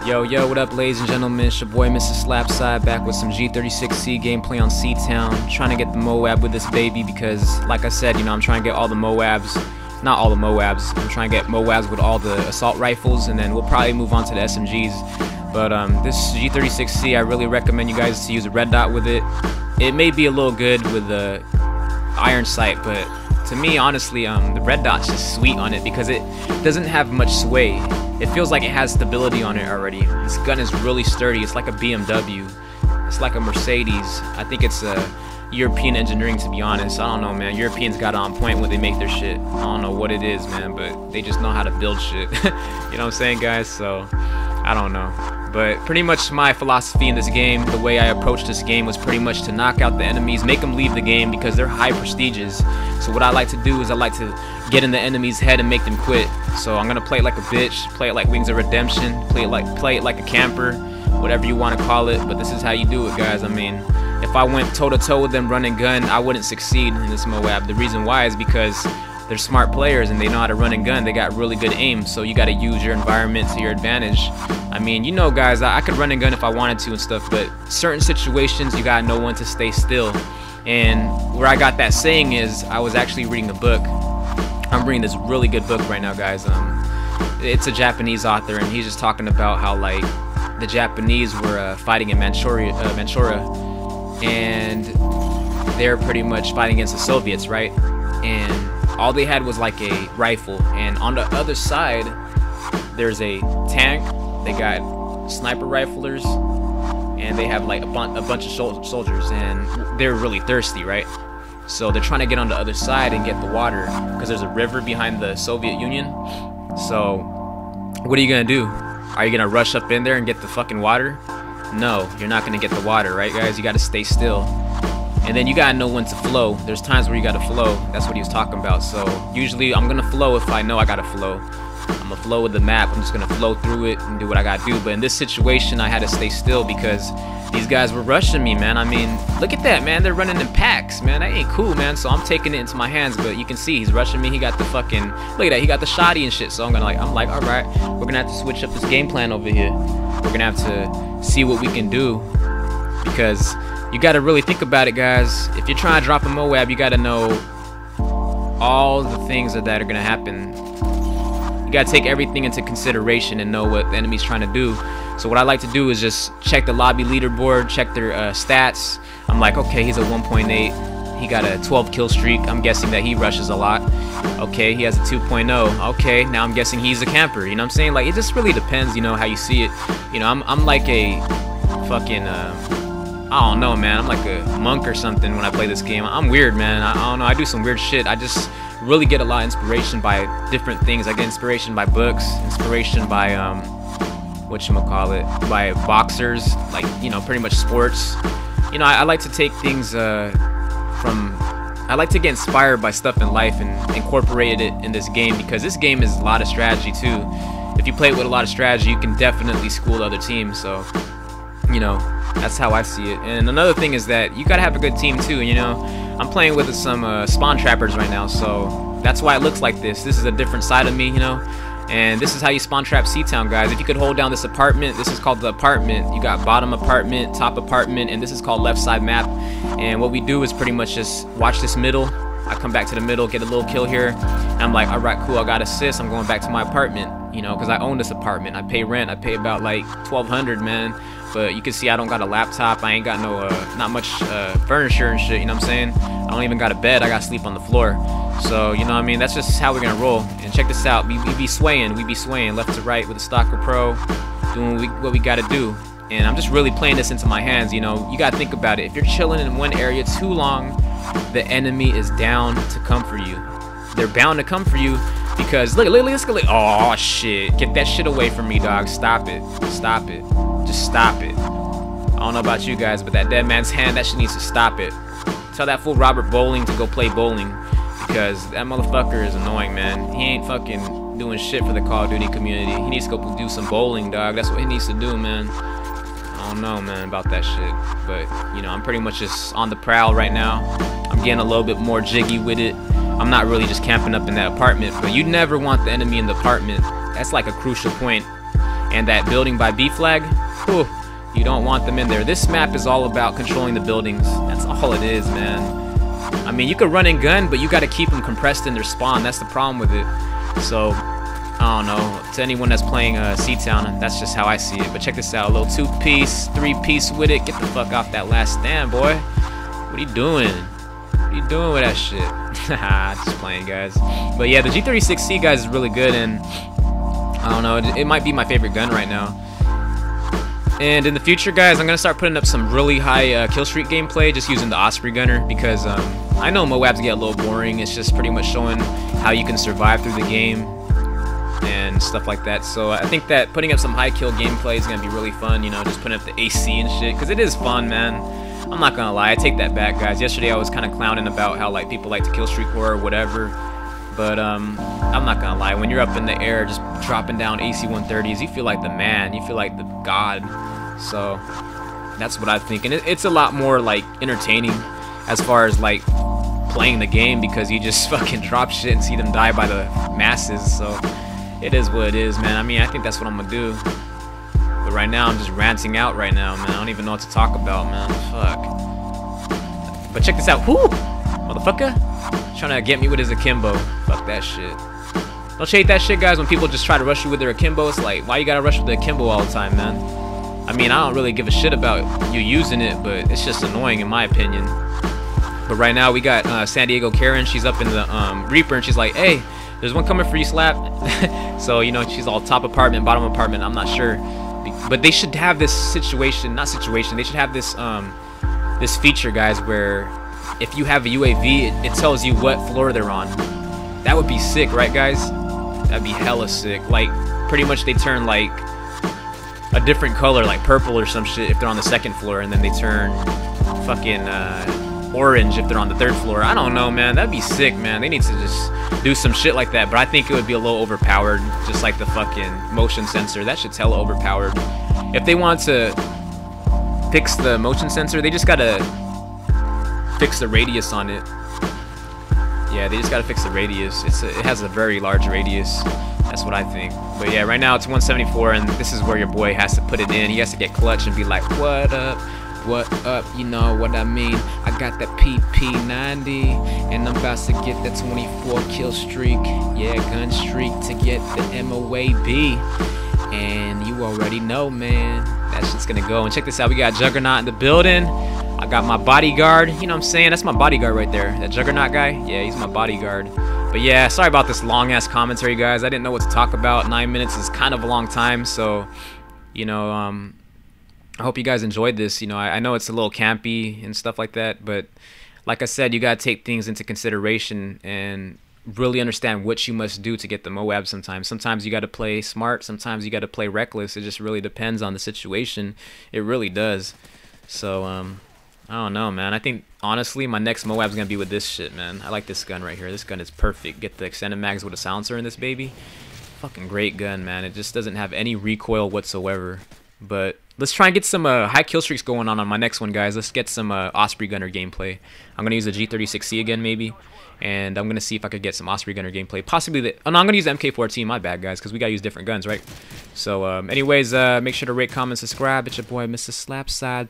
Yo, what up, ladies and gentlemen? It's your boy, Mr. Slapside, back with some G36C gameplay on Seatown. Trying to get the MOAB with this baby because, like I said, I'm trying to get all the MOABs. Not all the MOABs. I'm trying to get MOABs with all the assault rifles, and then we'll probably move on to the SMGs. But this G36C, I really recommend you guys to use a red dot with it. It may be a little good with the iron sight, but to me, honestly, the red dot's just sweet on it because it doesn't have much sway. It feels like it has stability on it already. This gun is really sturdy. It's like a BMW. It's like a Mercedes. I think it's European engineering, to be honest. I don't know, man. Europeans got it on point when they make their shit. I don't know what it is, man, but they just know how to build shit. You know what I'm saying, guys? So, I don't know. But pretty much my philosophy in this game, the way I approached this game was pretty much to knock out the enemies, make them leave the game because they're high prestigious. So what I like to do is I like to get in the enemy's head and make them quit. So I'm gonna play it like a bitch, play it like Wings of Redemption, play it like a camper, whatever you want to call it. But this is how you do it, guys. I mean, if I went toe to toe with them running gun, I wouldn't succeed in this MOAB. The reason why is because they're smart players and they know how to run and gun. They got really good aim, so you got to use your environment to your advantage. I mean, guys, I could run and gun if I wanted to and stuff, but certain situations you gotta know when to stay still. And where I got that saying is I was actually reading a book. I'm reading this really good book right now, guys. It's a Japanese author, and he's just talking about how like the Japanese were fighting in Manchuria, and they're pretty much fighting against the Soviets, right? And all they had was like a rifle, and on the other side there's a tank. They got sniper riflers, and they have like a bunch of soldiers, and they're really thirsty, right? So they're trying to get on the other side and get the water because there's a river behind the Soviet Union. So what are you gonna do? Are you gonna rush up in there and get the fucking water? No, you're not gonna get the water, right, guys? You gotta stay still. And then you gotta know when to flow. There's times where you gotta flow. That's what he was talking about. So usually I'm gonna flow if I know I gotta flow. I'm gonna flow with the map. I'm just gonna flow through it and do what I gotta do. But in this situation, I had to stay still because these guys were rushing me, man. I mean, look at that, man. They're running in packs, man. That ain't cool, man. So I'm taking it into my hands. But you can see he's rushing me. He got the fucking, look at that. He got the shoddy and shit. So I'm like, all right, we're gonna have to switch up this game plan over here. We're gonna have to see what we can do because you gotta really think about it, guys. If you're trying to drop a MOAB, you gotta know all the things that are gonna happen. You gotta take everything into consideration and know what the enemy's trying to do. So what I like to do is just check the lobby leaderboard, check their stats. I'm like, okay, he's a 1.8. He got a 12 kill streak. I'm guessing that he rushes a lot. Okay, he has a 2.0. Okay, now I'm guessing he's a camper. You know what I'm saying? Like, it just really depends, how you see it. I'm like a fucking I don't know, man. I'm like a monk or something when I play this game. I'm weird, man. I don't know. I do some weird shit. I just really get a lot of inspiration by different things. I get inspiration by books, inspiration by by boxers, like pretty much sports. I like to take things I like to get inspired by stuff in life and incorporate it in this game because this game is a lot of strategy too. If you play it with a lot of strategy, you can definitely school the other team. So that's how I see it. And another thing is that you gotta have a good team too. I'm playing with some spawn trappers right now, so that's why it looks like this. This is a different side of me, and this is how you spawn trap Seatown, guys. If you could hold down this apartment, this is called the apartment. You got bottom apartment, top apartment, and this is called left side map. And what we do is pretty much just watch this middle. I come back to the middle, get a little kill here, and I'm like, all right, cool, I got assist. I'm going back to my apartment, because I own this apartment. I pay rent. I pay about like $1,200, man. But you can see I don't got a laptop. I ain't got no not much furniture and shit. You know what I'm saying? I don't even got a bed. I got to sleep on the floor. So you know what I mean? That's just how we're gonna roll. And check this out. We be swaying. We be swaying left to right with the Stalker Pro, doing what we gotta do. And I'm just really playing this into my hands. You gotta think about it. If you're chilling in one area too long, the enemy is down to come for you. They're bound to come for you because look, oh shit! Get that shit away from me, dog. Stop it. Stop it. Just stop it. I don't know about you guys, but that dead man's hand, that shit needs to stop it. Tell that fool Robert Bowling to go play bowling because that motherfucker is annoying, man. He ain't fucking doing shit for the Call of Duty community. He needs to go do some bowling, dog. That's what he needs to do, man. I don't know, man, about that shit. But, I'm pretty much just on the prowl right now. I'm getting a little bit more jiggy with it. I'm not really just camping up in that apartment, but you never want the enemy in the apartment. That's like a crucial point. and that building by B flag, whew, you don't want them in there. This map is all about controlling the buildings. That's all it is, man. I mean, you could run and gun, but you got to keep them compressed in their spawn. That's the problem with it. So, I don't know. To anyone that's playing Seatown, that's just how I see it. But check this out. A little 2-piece, 3-piece with it. Get the fuck off that last stand, boy. What are you doing? What are you doing with that shit? Just playing, guys. But yeah, the G36C, guys, is really good. And I don't know. It might be my favorite gun right now. And in the future, guys, I'm going to start putting up some really high kill streak gameplay just using the Osprey gunner, because I know MOABs get a little boring. It's just pretty much showing how you can survive through the game and stuff like that. So I think that putting up some high kill gameplay is going to be really fun, you know, just putting up the AC and shit, because it is fun, man. I'm not going to lie. I take that back, guys. Yesterday I was kind of clowning about how like people like to kill streak war or whatever. But I'm not gonna lie, when you're up in the air just dropping down AC 130s, you feel like the man, you feel like the god. So that's what I think, and it's a lot more like entertaining as far as like playing the game, because you just fucking drop shit and see them die by the masses. So it is what it is, man. I mean, I think that's what I'm gonna do. But right now I'm just ranting out right now, man. I don't even know what to talk about, man. Fuck. But check this out. Whoo! Motherfucker. Trying to get me with his akimbo. Fuck that shit. Don't you hate that shit, guys, when people just try to rush you with their akimbo? It's like, why you gotta rush with the akimbo all the time, man? I mean, I don't really give a shit about you using it, but it's just annoying in my opinion. But right now we got San Diego Karen. She's up in the Reaper, and she's like, hey, there's one coming for you, Slap. So, you know, she's all top apartment, bottom apartment, I'm not sure. But they should have this situation, not situation, they should have this this feature, guys, where if you have a UAV, it tells you what floor they're on. That would be sick, right, guys? That'd be hella sick. Like, pretty much they turn like a different color, like purple or some shit if they're on the second floor, and then they turn fucking orange if they're on the third floor. I don't know, man. That'd be sick, man. They need to just do some shit like that. But I think it would be a little overpowered, just like the fucking motion sensor. That shit's hella overpowered. If they want to fix the motion sensor, they just gotta fix the radius on it. Yeah, they just gotta fix the radius. It has a very large radius. That's what I think. But yeah, right now it's 174, and this is where your boy has to put it in. He has to get clutch and be like, what up? What up? You know what I mean? I got that PP90, and I'm about to get that 24 kill streak. Yeah, gun streak to get the MOAB. And you already know, man. That shit's gonna go. And check this out. We got Juggernaut in the building. I got my bodyguard. You know what I'm saying? That's my bodyguard right there. That Juggernaut guy. Yeah, he's my bodyguard. But yeah, sorry about this long-ass commentary, guys. I didn't know what to talk about. 9 minutes is kind of a long time. So, you know, I hope you guys enjoyed this. You know, I know it's a little campy and stuff like that. But like I said, you got to take things into consideration and really understand what you must do to get the MOAB sometimes. Sometimes you got to play smart. Sometimes you got to play reckless. It just really depends on the situation. It really does. So, I don't know, man. I think, honestly, my next MOAB is going to be with this shit, man. I like this gun right here. This gun is perfect. Get the extended mags with a silencer in this baby. Fucking great gun, man. It just doesn't have any recoil whatsoever. But let's try and get some high kill streaks going on my next one, guys. Let's get some Osprey Gunner gameplay. I'm going to use the G36C again, maybe. And I'm going to see if I could get some Osprey Gunner gameplay. Possibly the... Oh, no, I'm going to use the MK14. My bad, guys, because we got to use different guns, right? So, anyways, make sure to rate, comment, subscribe. It's your boy, Mr. Slapside.